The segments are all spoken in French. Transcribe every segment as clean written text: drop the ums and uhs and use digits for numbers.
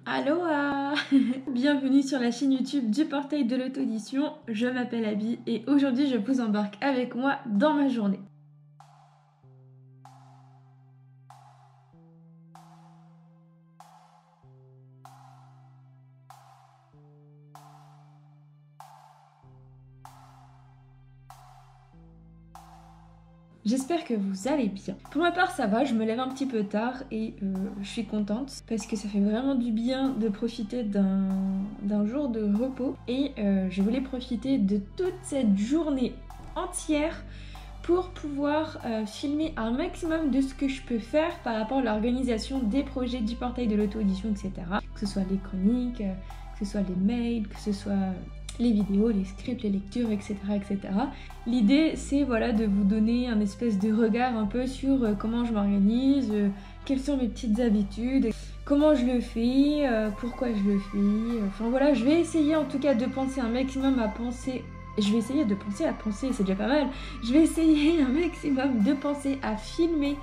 Aloha. Bienvenue sur la chaîne YouTube du portail de l'auto-édition, je m'appelle Abby et aujourd'hui je vous embarque avec moi dans ma journée. J'espère que vous allez bien. Pour ma part ça va, je me lève un petit peu tard et je suis contente parce que ça fait vraiment du bien de profiter d'un jour de repos et je voulais profiter de toute cette journée entière pour pouvoir filmer un maximum de ce que je peux faire par rapport à l'organisation des projets du portail de l'auto-édition, etc. Que ce soit les chroniques, que ce soit les mails, que ce soit les vidéos, les scripts, les lectures, etc. etc. L'idée c'est voilà, de vous donner un espèce de regard un peu sur comment je m'organise, quelles sont mes petites habitudes, comment je le fais, pourquoi je le fais. Enfin voilà, je vais essayer en tout cas de penser un maximum à penser. Je vais essayer de penser à penser, c'est déjà pas mal. Je vais essayer un maximum de penser à filmer,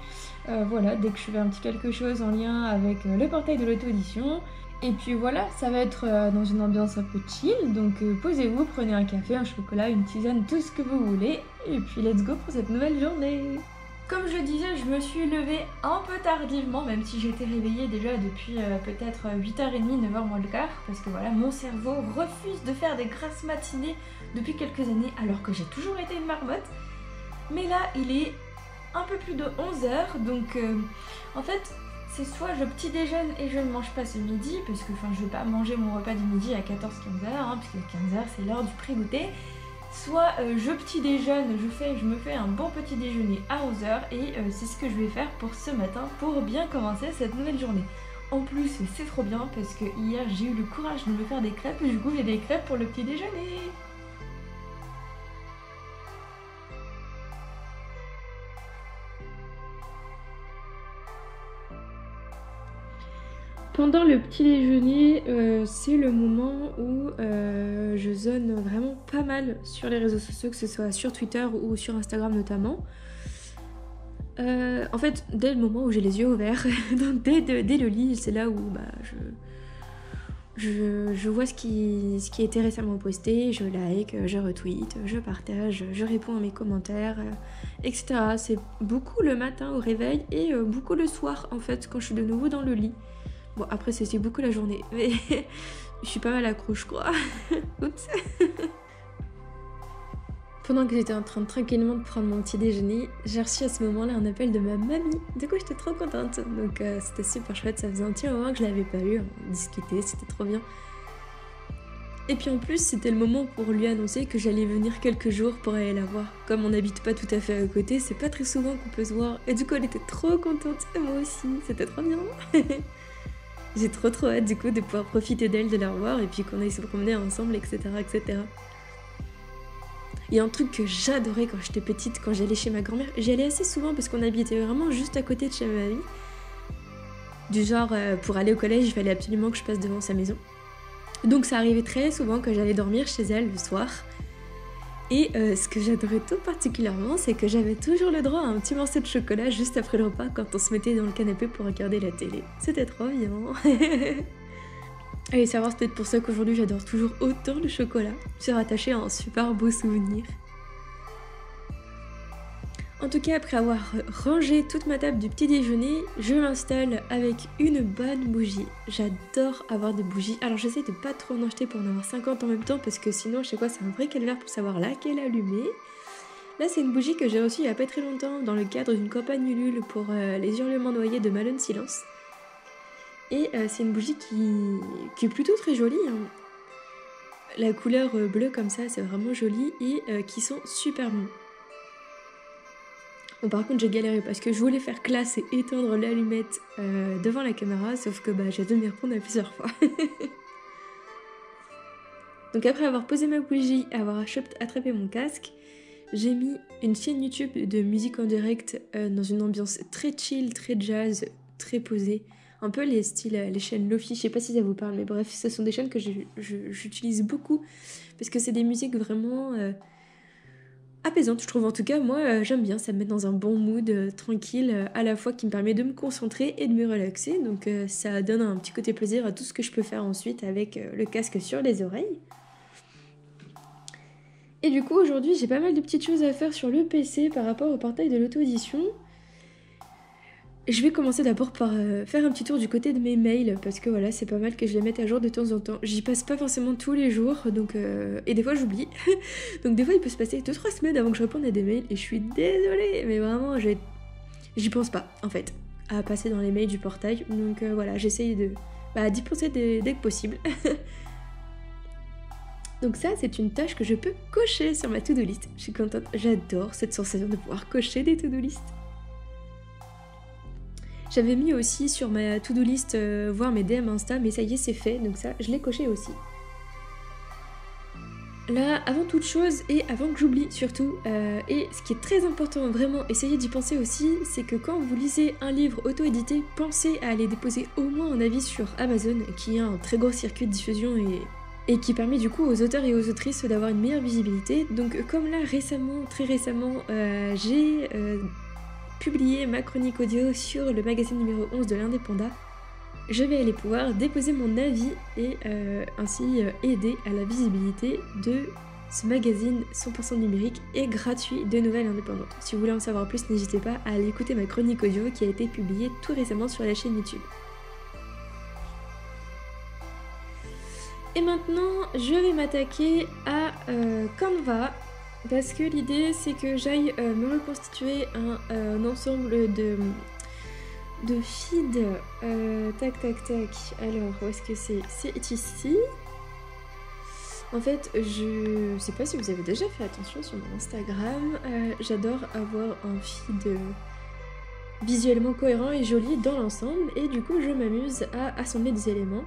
voilà, dès que je fais un petit quelque chose en lien avec le portail de l'auto-édition. Et puis voilà, ça va être dans une ambiance un peu chill, donc posez-vous, prenez un café, un chocolat, une tisane, tout ce que vous voulez, et puis let's go pour cette nouvelle journée. Comme je disais, je me suis levée un peu tardivement, même si j'étais réveillée déjà depuis peut-être 8h30, 9h moins le quart, parce que voilà, mon cerveau refuse de faire des grasses matinées depuis quelques années, alors que j'ai toujours été une marmotte. Mais là, il est un peu plus de 11h, donc en fait, c'est soit je petit déjeune et je ne mange pas ce midi, parce que je vais pas manger mon repas du midi à 14-15h, hein, parce que 15h c'est l'heure du pré-goûter. Soit je petit déjeune, je me fais un bon petit déjeuner à 11h et c'est ce que je vais faire pour ce matin pour bien commencer cette nouvelle journée. En plus c'est trop bien parce que hier j'ai eu le courage de me faire des crêpes et du coup j'ai des crêpes pour le petit déjeuner. Pendant le petit déjeuner, c'est le moment où je zone vraiment pas mal sur les réseaux sociaux, que ce soit sur Twitter ou sur Instagram notamment. En fait, dès le moment où j'ai les yeux ouverts, donc dès le lit, c'est là où je vois ce qui a été récemment posté, je like, je retweet, je partage, je réponds à mes commentaires, etc. C'est beaucoup le matin au réveil et beaucoup le soir en fait quand je suis de nouveau dans le lit. Bon, après, c'est beaucoup la journée, mais je suis pas mal accro, je crois. Oups. Pendant que j'étais en train de tranquillement de prendre mon petit déjeuner, j'ai reçu à ce moment-là un appel de ma mamie. Du coup, j'étais trop contente. Donc, c'était super chouette. Ça faisait un petit moment que je l'avais pas eu. On discutait, c'était trop bien. Et puis en plus, c'était le moment pour lui annoncer que j'allais venir quelques jours pour aller la voir. Comme on n'habite pas tout à fait à côté, c'est pas très souvent qu'on peut se voir. Et du coup, elle était trop contente. Et moi aussi, c'était trop bien. J'ai trop hâte du coup de pouvoir profiter d'elle, de la revoir et puis qu'on aille se promener ensemble, etc. etc. Il y a un truc que j'adorais quand j'étais petite, quand j'allais chez ma grand-mère. J'y allais assez souvent parce qu'on habitait vraiment juste à côté de chez ma mamie. Du genre, pour aller au collège, il fallait absolument que je passe devant sa maison. Donc ça arrivait très souvent que j'allais dormir chez elle le soir. Et ce que j'adorais tout particulièrement, c'est que j'avais toujours le droit à un petit morceau de chocolat juste après le repas quand on se mettait dans le canapé pour regarder la télé. C'était trop bien. Allez savoir, c'est peut-être pour ça qu'aujourd'hui j'adore toujours autant le chocolat. C'est rattaché à un super beau souvenir. En tout cas, après avoir rangé toute ma table du petit déjeuner, je m'installe avec une bonne bougie. J'adore avoir des bougies. Alors j'essaie de pas trop en acheter pour en avoir 50 en même temps parce que sinon, je sais quoi, c'est un vrai calvaire pour savoir laquelle allumer. Là, c'est une bougie que j'ai reçue il y a pas très longtemps dans le cadre d'une campagne Ulule pour les hurlements noyés de Malone Silence. Et c'est une bougie qui est plutôt très jolie, hein. La couleur bleue comme ça, c'est vraiment joli et qui sont super bons. Bon, par contre, j'ai galéré parce que je voulais faire classe et éteindre l'allumette devant la caméra, sauf que j'ai dû m'y répondre à plusieurs fois. Donc après avoir posé ma bougie, avoir attrapé mon casque, j'ai mis une chaîne YouTube de musique en direct dans une ambiance très chill, très jazz, très posée. Un peu les chaînes Lofi, je sais pas si ça vous parle, mais bref, ce sont des chaînes que j'utilise beaucoup parce que c'est des musiques vraiment apaisante, je trouve. En tout cas, moi, j'aime bien, ça me met dans un bon mood, tranquille, à la fois qui me permet de me concentrer et de me relaxer. Donc ça donne un petit côté plaisir à tout ce que je peux faire ensuite avec le casque sur les oreilles. Et du coup, aujourd'hui, j'ai pas mal de petites choses à faire sur le PC par rapport au portail de l'auto-édition. Je vais commencer d'abord par faire un petit tour du côté de mes mails, parce que voilà, c'est pas mal que je les mette à jour de temps en temps. J'y passe pas forcément tous les jours, donc et des fois j'oublie. Donc des fois il peut se passer 2-3 semaines avant que je réponde à des mails, et je suis désolée, mais vraiment, j'y pense pas, en fait, à passer dans les mails du portail. Donc voilà, j'essaye d'y penser dès que possible. Donc ça, c'est une tâche que je peux cocher sur ma to-do list. Je suis contente, j'adore cette sensation de pouvoir cocher des to-do list. J'avais mis aussi sur ma to-do list voir mes DM Insta, mais ça y est, c'est fait, donc ça, je l'ai coché aussi. Là, avant toute chose, et avant que j'oublie surtout, et ce qui est très important, vraiment, essayez d'y penser aussi, c'est que quand vous lisez un livre auto-édité, pensez à aller déposer au moins un avis sur Amazon, qui a un très gros circuit de diffusion et qui permet du coup aux auteurs et aux autrices d'avoir une meilleure visibilité. Donc comme là, très récemment, j'ai publié ma chronique audio sur le magazine numéro 11 de l'Indépendant, je vais aller pouvoir déposer mon avis et ainsi aider à la visibilité de ce magazine 100% numérique et gratuit de nouvelles indépendantes. Si vous voulez en savoir plus, n'hésitez pas à aller écouter ma chronique audio qui a été publiée tout récemment sur la chaîne YouTube. Et maintenant, je vais m'attaquer à Canva, parce que l'idée c'est que j'aille me reconstituer un ensemble de feed. Tac. Alors, où est-ce que c'est? C'est ici. En fait, je sais pas si vous avez déjà fait attention sur mon Instagram, j'adore avoir un feed visuellement cohérent et joli dans l'ensemble, et du coup je m'amuse à assembler des éléments.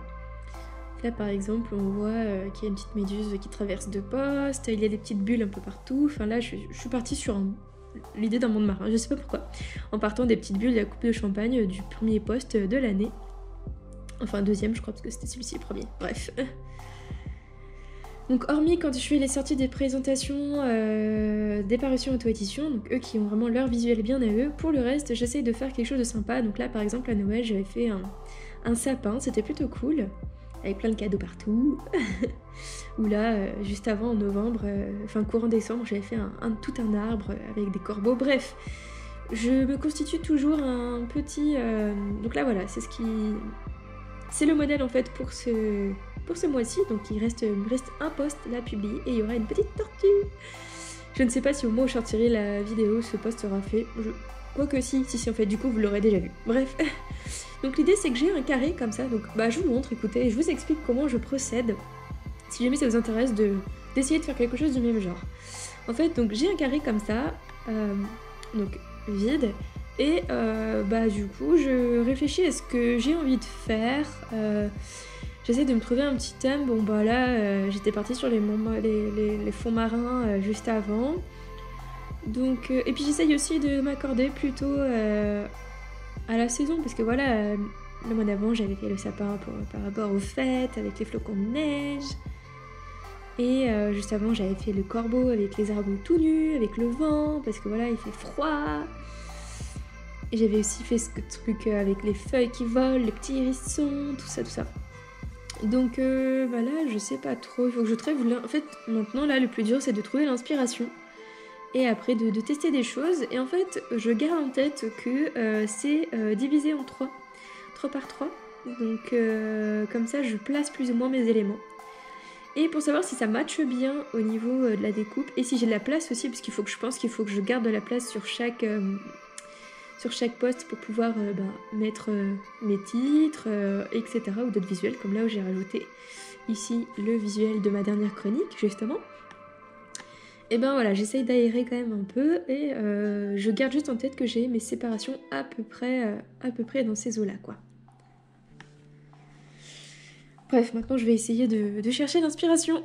Là par exemple on voit qu'il y a une petite méduse qui traverse deux postes, il y a des petites bulles un peu partout, enfin là je suis partie sur l'idée d'un monde marin, je sais pas pourquoi, en partant des petites bulles de la coupe de champagne du premier poste de l'année. Enfin deuxième je crois, parce que c'était celui-ci le premier, bref. Donc hormis quand je fais les sorties des présentations des parutions auto-édition, donc eux qui ont vraiment leur visuel bien à eux, pour le reste j'essaye de faire quelque chose de sympa. Donc là par exemple à Noël j'avais fait un sapin, c'était plutôt cool, avec plein de cadeaux partout. Ou là, juste avant en novembre, courant décembre, j'avais fait tout un arbre avec des corbeaux. Bref, je me constitue toujours un petit... Donc là voilà, c'est le modèle en fait pour ce mois-ci. Donc il me reste un post là publié et il y aura une petite tortue. Je ne sais pas si au moment où je sortirai la vidéo, ce post sera fait. Quoique si en fait, du coup vous l'aurez déjà vu. Bref. Donc l'idée c'est que j'ai un carré comme ça, donc je vous montre, écoutez, je vous explique comment je procède, si jamais ça vous intéresse d'essayer de faire quelque chose du même genre. En fait, donc j'ai un carré comme ça, donc vide, et du coup je réfléchis à ce que j'ai envie de faire, j'essaie de me trouver un petit thème. Bon là j'étais partie sur les fonds marins juste avant, donc, et puis j'essaye aussi de m'accorder plutôt à la saison, parce que voilà, le mois d'avant j'avais fait le sapin par rapport aux fêtes avec les flocons de neige, et juste avant j'avais fait le corbeau avec les arbres tout nus, avec le vent, parce que voilà il fait froid, et j'avais aussi fait ce truc avec les feuilles qui volent, les petits hérissons, tout ça. Donc là je sais pas trop, il faut que je trouve en fait maintenant là le plus dur c'est de trouver l'inspiration. Et après de tester des choses. Et en fait, je garde en tête que c'est divisé en 3 par 3. Donc comme ça, je place plus ou moins mes éléments. Et pour savoir si ça matche bien au niveau de la découpe, et si j'ai de la place aussi, parce qu'il faut que je garde de la place sur chaque poste pour pouvoir mettre mes titres, etc. ou d'autres visuels, comme là où j'ai rajouté ici le visuel de ma dernière chronique, justement. Et voilà, j'essaye d'aérer quand même un peu, et je garde juste en tête que j'ai mes séparations à peu près dans ces eaux-là, quoi. Bref, maintenant je vais essayer de chercher l'inspiration.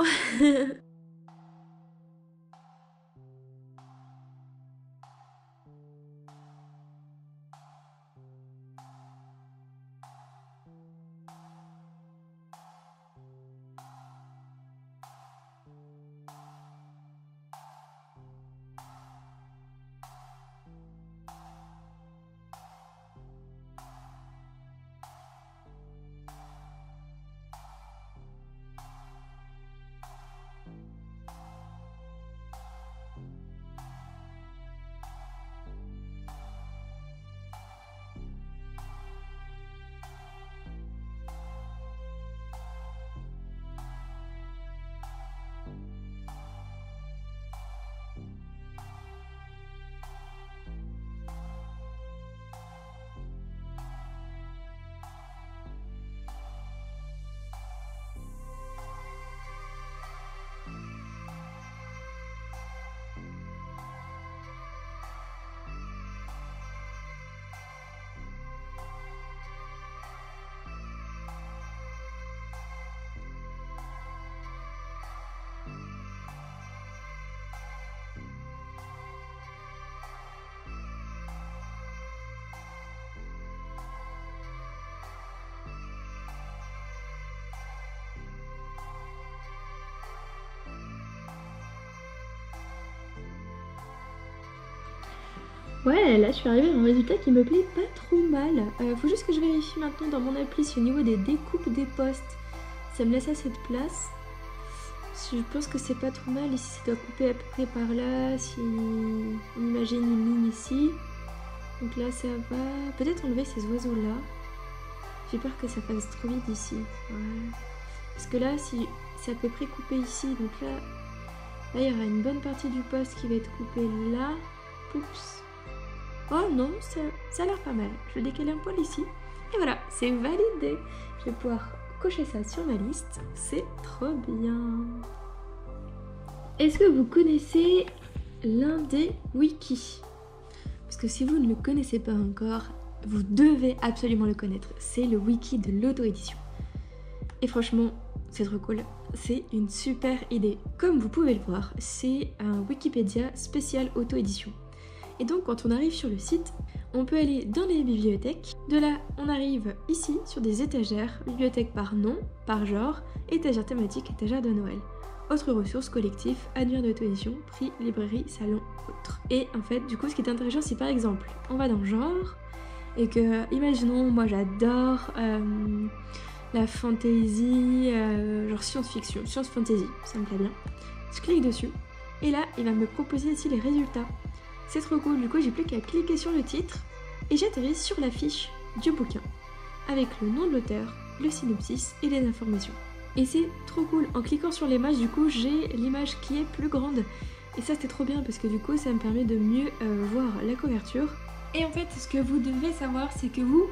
Ouais, là je suis arrivée à un résultat qui me plaît pas trop mal. Faut juste que je vérifie maintenant dans mon appli si au niveau des découpes des postes, ça me laisse assez de place. Je pense que c'est pas trop mal. Ici, ça doit couper à peu près par là. Si on imagine une ligne ici. Donc là, ça va. Peut-être enlever ces oiseaux-là. J'ai peur que ça fasse trop vite ici. Ouais. Parce que là, si c'est à peu près coupé ici, donc là, il y aura une bonne partie du poste qui va être coupée là. Oups. Oh non, ça a l'air pas mal. Je vais décaler un poil ici. Et voilà, c'est validé. Je vais pouvoir cocher ça sur ma liste. C'est trop bien. Est-ce que vous connaissez l'un des wikis? Parce que si vous ne le connaissez pas encore, vous devez absolument le connaître. C'est le wiki de l'auto-édition. Et franchement, c'est trop cool. C'est une super idée. Comme vous pouvez le voir, c'est un Wikipédia spécial auto-édition. Et donc quand on arrive sur le site, on peut aller dans les bibliothèques. De là, on arrive ici sur des étagères, bibliothèque par nom, par genre, étagère thématique, étagère de Noël. Autres ressources, collectifs, annuaires d'auto-édition, prix, librairie, salon, autres. Et en fait, du coup, ce qui est intéressant, c'est par exemple, on va dans genre, et que, imaginons, moi j'adore la fantasy, genre science-fiction, science-fantasy, ça me plaît bien. Je clique dessus, et là, il va me proposer ici les résultats. C'est trop cool, du coup j'ai plus qu'à cliquer sur le titre et j'atterris sur la fiche du bouquin avec le nom de l'auteur, le synopsis et les informations. Et c'est trop cool, en cliquant sur l'image du coup j'ai l'image qui est plus grande et ça c'est trop bien parce que du coup ça me permet de mieux voir la couverture. Et en fait ce que vous devez savoir c'est que vous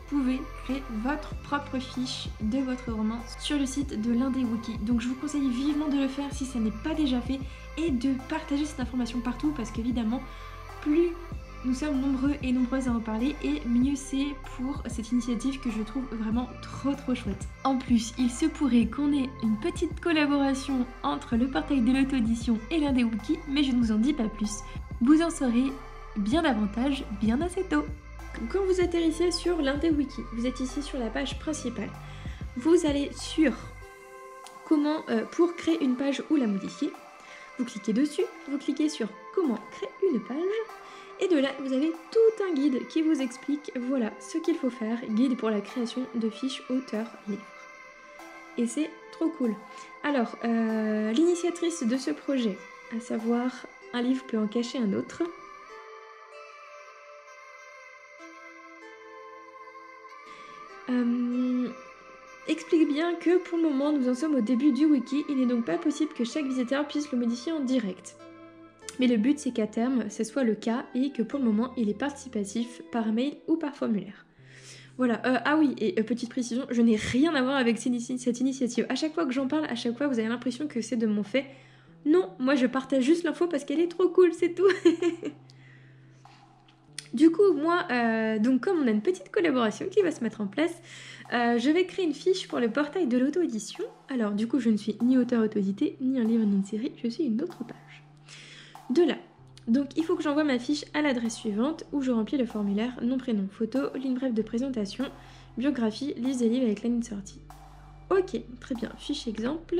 pouvez créer votre propre fiche de votre roman sur le site de l'un des wikis. Donc je vous conseille vivement de le faire si ça n'est pas déjà fait et de partager cette information partout parce qu'évidemment plus nous sommes nombreux et nombreuses à en parler et mieux c'est pour cette initiative que je trouve vraiment trop chouette. En plus, il se pourrait qu'on ait une petite collaboration entre le portail de l'auto-édition et l'un des wikis, mais je ne vous en dis pas plus. Vous en saurez bien davantage, bien assez tôt. Quand vous atterrissez sur l'un des wikis, vous êtes ici sur la page principale, vous allez sur comment pour créer une page ou la modifier. Vous cliquez dessus, vous cliquez sur comment créer une page et de là vous avez tout un guide qui vous explique voilà ce qu'il faut faire, guide pour la création de fiches auteur-livre. Et c'est trop cool. Alors, l'initiatrice de ce projet, à savoir un livre peut en cacher un autre, explique bien que pour le moment nous en sommes au début du wiki, il n'est donc pas possible que chaque visiteur puisse le modifier en direct. Mais le but c'est qu'à terme ce soit le cas et que pour le moment il est participatif par mail ou par formulaire. Voilà, ah oui, et petite précision, je n'ai rien à voir avec cette initiative. À chaque fois que j'en parle, à chaque fois vous avez l'impression que c'est de mon fait. Non, moi je partage juste l'info parce qu'elle est trop cool, c'est tout. Du coup, moi, donc comme on a une petite collaboration qui va se mettre en place, je vais créer une fiche pour le portail de l'auto-édition. Alors du coup, je ne suis ni auteur auto-édité, ni un livre, ni une série, je suis une autre page. De là, donc il faut que j'envoie ma fiche à l'adresse suivante où je remplis le formulaire nom, prénom, photo, ligne brève de présentation, biographie, liste des livres avec l'année de sortie. Ok, très bien, fiche exemple.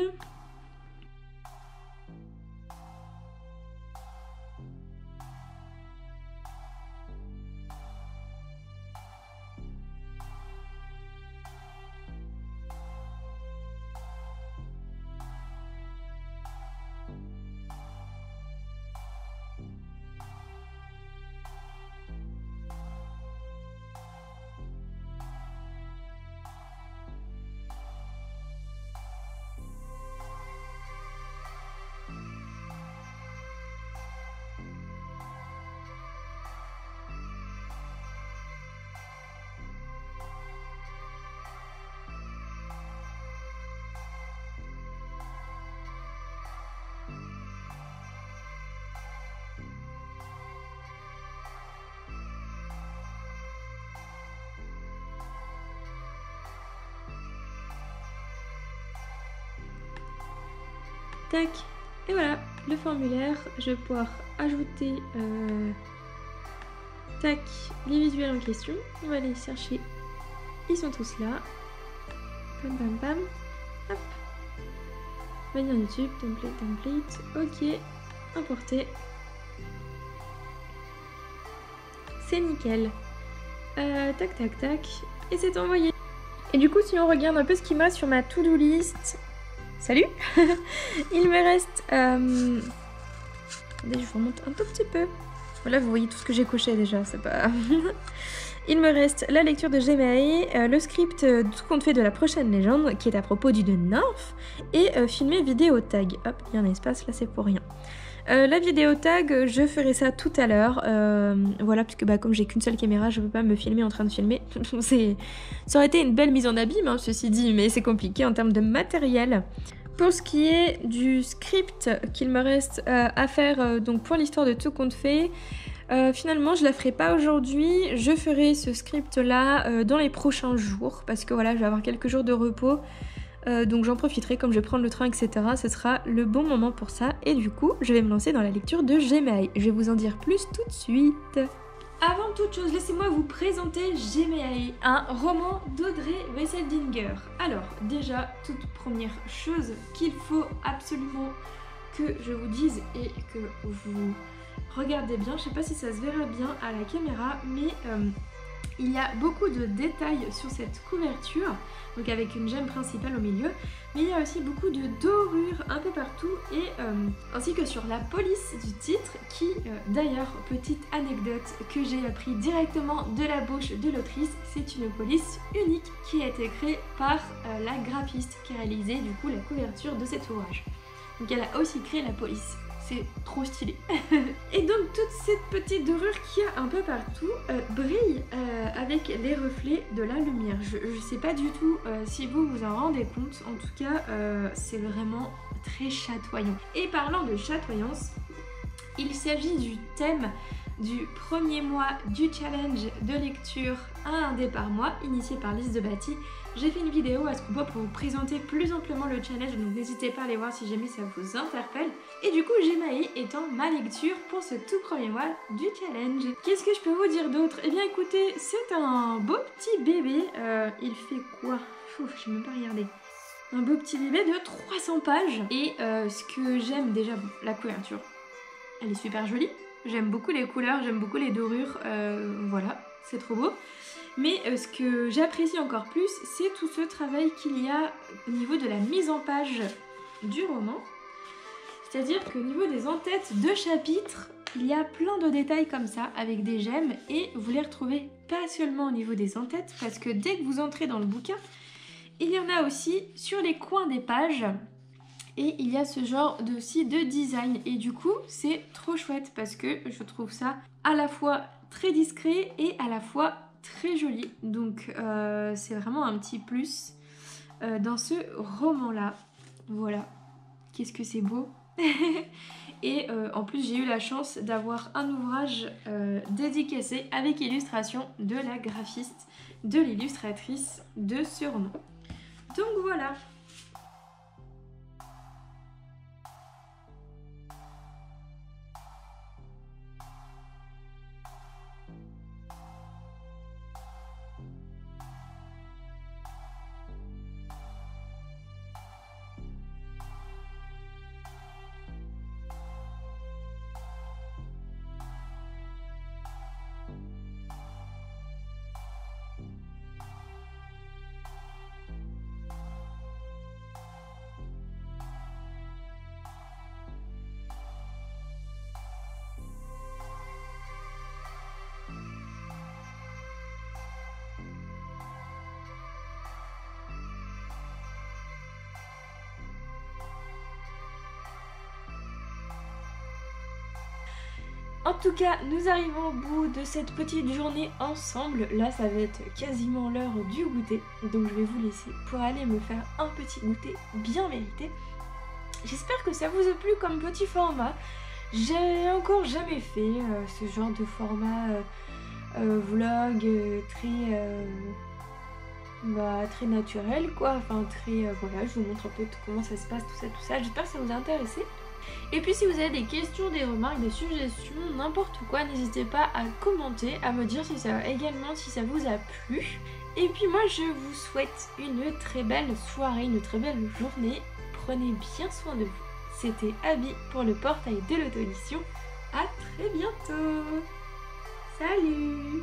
Tac, et voilà, le formulaire, je vais pouvoir ajouter tac, les visuels en question. On va les chercher, ils sont tous là. Pam pam pam, hop. Bannière YouTube, template, ok, importer. c'est nickel. Tac tac tac, et c'est envoyé. Et du coup, si on regarde un peu ce qu'il me reste sur ma to-do list... Salut. Il me reste... Attendez, je vous remonte un tout petit peu. Là, vous voyez tout ce que j'ai coché déjà, c'est pas... Il me reste la lecture de Gemae, le script Tout compte fait de la prochaine légende, qui est à propos d'une nymphe, et filmer vidéo tag. Hop, il y a un espace, là c'est pour rien. La vidéo tag, je ferai ça tout à l'heure. Voilà, puisque comme j'ai qu'une seule caméra, je peux pas me filmer en train de filmer. Ça aurait été une belle mise en abîme, hein, ceci dit, mais c'est compliqué en termes de matériel. Pour ce qui est du script qu'il me reste à faire donc pour l'histoire de Tout compte fait, finalement je la ferai pas aujourd'hui, je ferai ce script là dans les prochains jours parce que voilà, je vais avoir quelques jours de repos. Donc j'en profiterai comme je vais prendre le train, etc. Ce sera le bon moment pour ça. Et du coup, je vais me lancer dans la lecture de Gemae. Je vais vous en dire plus tout de suite. Avant toute chose, laissez-moi vous présenter Gemae, un roman d'Audrey Wesseldinger. Alors, déjà, toute première chose qu'il faut absolument que je vous dise et que vous regardez bien, je sais pas si ça se verra bien à la caméra, mais... il y a beaucoup de détails sur cette couverture, donc avec une gemme principale au milieu, mais il y a aussi beaucoup de dorures un peu partout, et ainsi que sur la police du titre, qui d'ailleurs, petite anecdote que j'ai appris directement de la bouche de l'autrice, c'est une police unique qui a été créée par la graphiste qui a réalisé du coup la couverture de cet ouvrage. Donc elle a aussi créé la police. C'est trop stylé. Et donc toute cette petite dorure qu'il y a un peu partout brille avec les reflets de la lumière. Je sais pas du tout si vous vous en rendez compte, en tout cas c'est vraiment très chatoyant. Et parlant de chatoyance, il s'agit du thème du premier mois du challenge de lecture à un dé par mois initié par Lise de Batty. J'ai fait une vidéo à ce propos pour vous présenter plus amplement le challenge, donc n'hésitez pas à aller voir si jamais ça vous interpelle. Et du coup, Gemae étant ma lecture pour ce tout premier mois du challenge. Qu'est-ce que je peux vous dire d'autre? Eh bien écoutez, c'est un beau petit bébé, il fait quoi? Ouf, je n'ai même pas regardé. Un beau petit bébé de 300 pages. Et ce que j'aime déjà, bon, la couverture, elle est super jolie. J'aime beaucoup les couleurs, j'aime beaucoup les dorures, voilà, c'est trop beau. Mais ce que j'apprécie encore plus, c'est tout ce travail qu'il y a au niveau de la mise en page du roman. C'est-à-dire qu'au niveau des en-têtes de chapitres, il y a plein de détails comme ça, avec des gemmes, et vous les retrouvez pas seulement au niveau des en-têtes, parce que dès que vous entrez dans le bouquin, il y en a aussi sur les coins des pages. Et il y a ce genre de design, et du coup c'est trop chouette parce que je trouve ça à la fois très discret et à la fois très joli. Donc c'est vraiment un petit plus dans ce roman là. Voilà, qu'est-ce que c'est beau. Et en plus j'ai eu la chance d'avoir un ouvrage dédicacé avec illustration de la graphiste, de l'illustratrice de ce roman. Donc voilà. En tout cas, nous arrivons au bout de cette petite journée ensemble. Là, ça va être quasiment l'heure du goûter. Donc je vais vous laisser pour aller me faire un petit goûter bien mérité. J'espère que ça vous a plu comme petit format. J'ai encore jamais fait ce genre de format vlog très naturel quoi. Enfin très... voilà, je vous montre un peu comment ça se passe, tout ça. J'espère que ça vous a intéressé. Et puis si vous avez des questions, des remarques, des suggestions, n'importe quoi, n'hésitez pas à commenter, à me dire si ça vous a plu. Et puis moi je vous souhaite une très belle soirée, une très belle journée. Prenez bien soin de vous. C'était Abby pour le portail de l'auto-édition. À très bientôt. Salut!